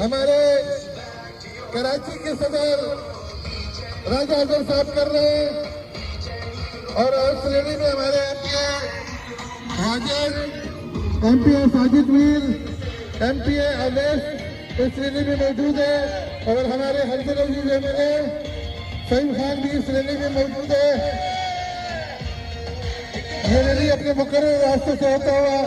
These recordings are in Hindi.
हमारे कराची के सदर राजा अजहर साहब कर रहे हैं और श्रेणी में हमारे एमपीए साजिद मीर, एमपीए अवेश इस श्रेणी में मौजूद है और हमारे हल्दर अजीज एमएलए सईद खान भी इस श्रेणी में मौजूद है। ये रैली अपने मुकर्रर रास्ते से होता हुआ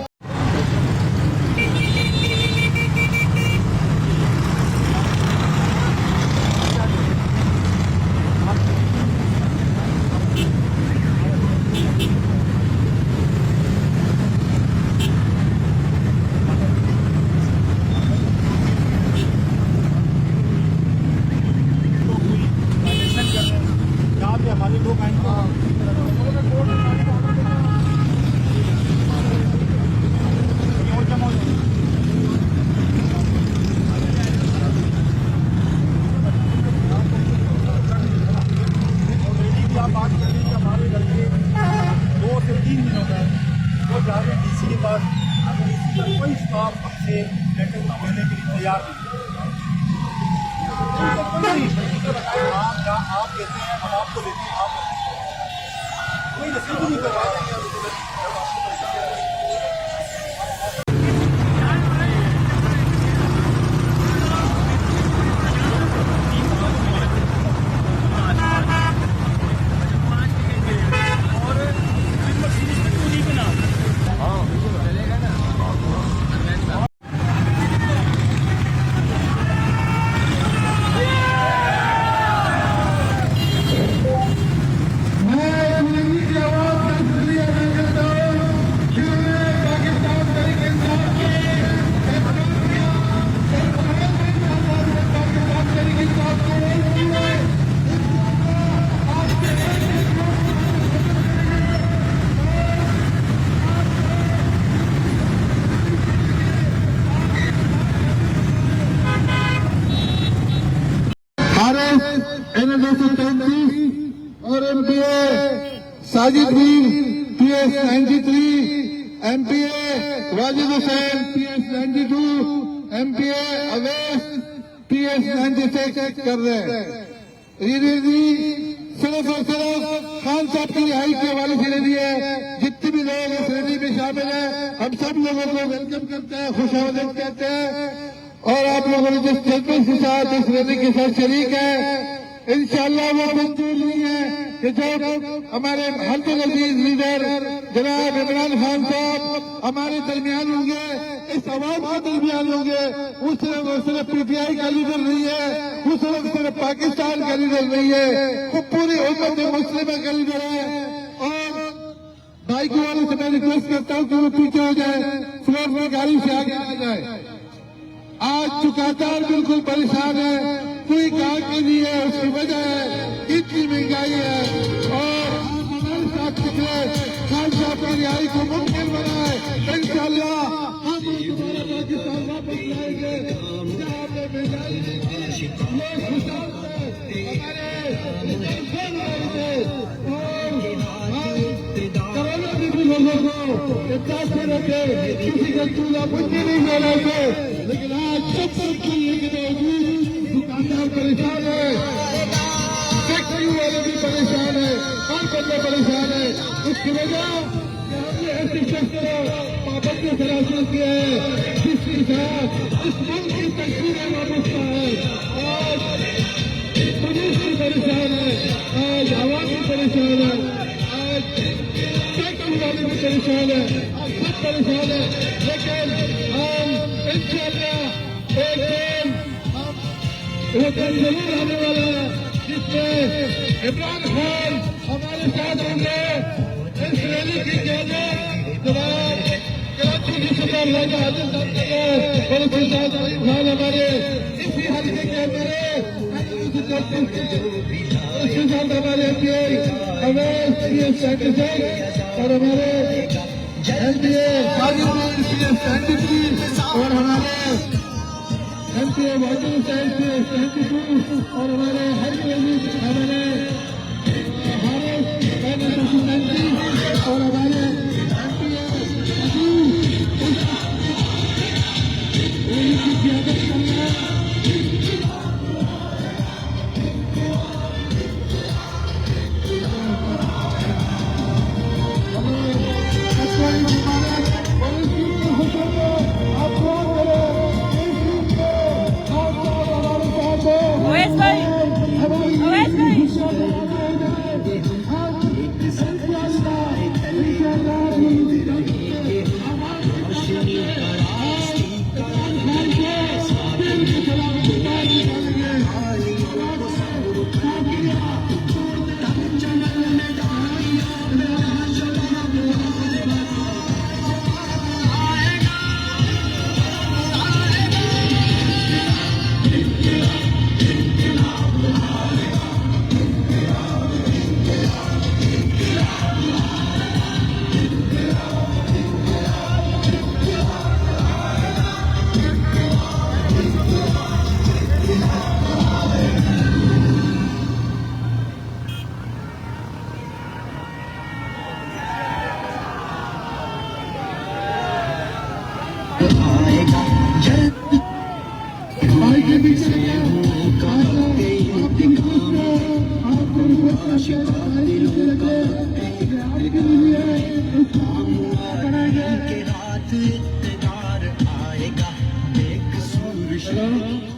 हमारे लोग आएंगे आप बात करें कि हमारे लड़के 2 से 3 दिनों में वो जा रहे हैं डीसी के पास। अगर डीसी का कोई स्टाफ हमसे लेटर लेने के लिए तैयार नहीं, आप देते हैं, हम आपको देते हैं, आप कोई रसीद नहीं करवाते हैं। और MPa Sajid Mir PS 93, MPa Wajid Hussain PS 92, MPa Avesh PS 96 कर रहे हैं। ये रैली सिर्फ और सिर्फ खान साहब की रिहाई के हवाले से रैली है। जितने भी लोग इस रैली में शामिल हैं, हम सब लोगों को वेलकम करते हैं, खुशामदीद कहते हैं और आप लोगों ने जिस जज्बे के साथ इस रैली के साथ शरीक है, इंशाअल्लाह वो मंजूर नहीं है कि जब हमारे हल्दर अजीज लीडर जनाब इमरान खान साहब हमारे दरमियान होंगे, इस आवाम के दरमियान होंगे, उस सिर्फ पीटीआई का लीडर नहीं है, वो सिर्फ पाकिस्तान का लीडर नहीं है, वो पूरी उम्मत मुस्लिम का लीडर है। और बाइक वाले से मैं रिक्वेस्ट करता हूँ कि वो पीछे हो जाए, फ्लोर में गाड़ी से आगे आ जाए। आज दुकानदार बिल्कुल परेशान है, कोई काम के लिए है, उसकी वजह है इतनी महंगाई है और हमारे साथ निकले खान साहब की रिहाई को मुमकिन बनाए। इंशाअल्लाह हम दोबारा पाकिस्तान वापस लाएंगे जहाँ पे महंगाई लोग खुशहाल करोड़ों भी लोगों को इतना से रखे, किसी का चूल्हा बुझने नहीं दे रहे थे, लेकिन आज 70 चूल्हे के बावजूद दुकानदार परेशान है, फैक्ट्री वाले भी परेशान है, हर बंदे परेशान है। इसकी वजह हमने ऐसे शख्स को पाबंदी से हासिल किया है जिसके साथ इस मुल्क की तस्वीरें वाबस्ता है। आज पुलिस भी परेशान है, आज आवाम भी परेशान है, आज फैक्ट्री वाले भी परेशान है, आज सब परेशान है। लेकिन हम इंशाअल्लाह एक दिन वो दिन जरूर आने वाला है जिसमें इमरान खान हमारे साथ होंगे। इस रैली की इजाजत जनाब कराची की सदर राजा अजहर साहब और उसके साथ खान हमारे इसी हल्के के अंदर उसके साथ हमारे एमपीए अवेश पीएस 96 और हमारे एमपीए साजिद मीर पीएस 93 और हमारे एमपीए वाजिद हुसैन पीएस 72 और हमारे हमारे और हमारे एमपीए की क्यादत करना पीछे रहिए। आपकी रिक्वेस्ट है, आपको रिक्वेस्ट करते हैं पीछे रहिए। आपके लिए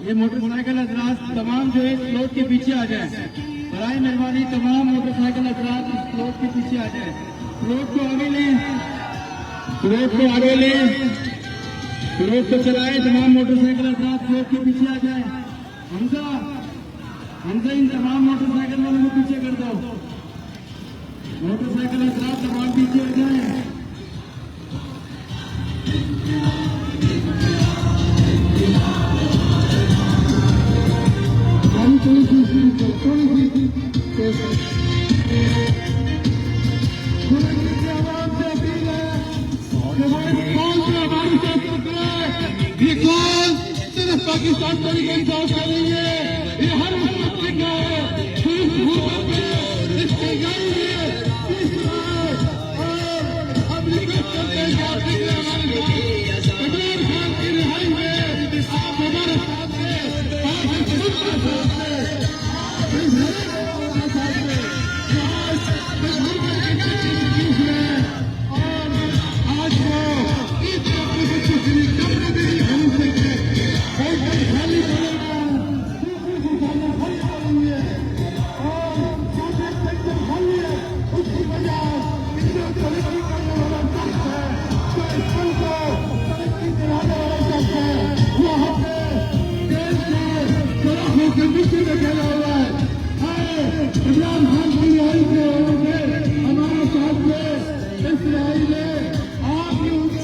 ये मोटरसाइकिल हजरात तमाम जो है स्लोप के पीछे आ जाए। बराए मेहरबानी तमाम मोटरसाइकिल हजरात स्लोप के पीछे आ जाए। स्लोप को आगे लें, स्लोप को आगे लें, स्लोप को चलाएं। तमाम मोटरसाइकिल हजरात स्लोप के पीछे आ जाए। हमजा हमजा इन तमाम मोटरसाइकिल वालों को पीछे कर दो। मोटरसाइकिल हजरात तमाम पीछे आ जाए। पाकिस्तान तरीके इंसाफ करेंगे। ये हर मुस्लिम का है, सिर्फ भूखों पे इसके गाड़ी में और हम रिक्वेस्ट करते हैं कि आप निकले हमारे साथ। इमरान खान की रिहाई में आप हमारे साथ हैं, इमरान खान की रिहाई से हमारे साथ में इस रिहाई में आप ही होंगे।